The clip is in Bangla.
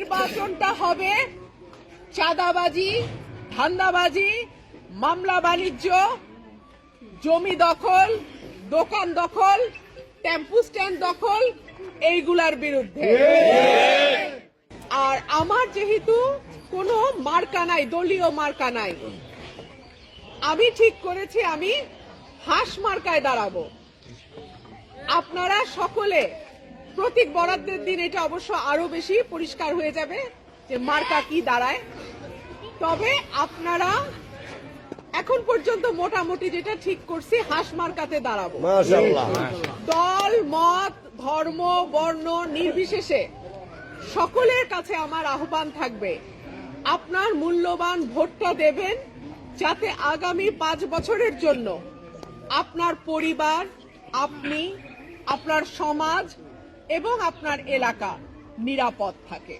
নির্বাচনটা হবে চাঁদাবাজি, ধান্দাবাজি, মামলা বাণিজ্য, জমি দখল, দোকান দখল, টেম্পু স্ট্যান্ড দখল, এইগুলার বিরুদ্ধে। আর আমার যেহেতু কোনো মার্কা নাই, দলীয় মার্কা নাই, আমি ঠিক করেছি আমি হাঁস মার্কায় দাঁড়াবো। আপনারা সকলে প্রতীক বরাদ্দের দিন এটা অবশ্য আরো বেশি পরিষ্কার হয়ে যাবে যে মার্কা কি দাঁড়ায়। তবে আপনারা এখন পর্যন্ত মোটামুটি যেটা ঠিক করছি হাঁস মার্কাতে দাঁড়াবো। দল মত ধর্ম বর্ণ নির্বিশেষে সকলের কাছে আমার আহ্বান থাকবে, আপনার মূল্যবান ভোটটা দেবেন যাতে আগামী 5 বছরের জন্য আপনার পরিবার, আপনি, আপনার সমাজ এবং আপনার এলাকা নিরাপদ থাকে।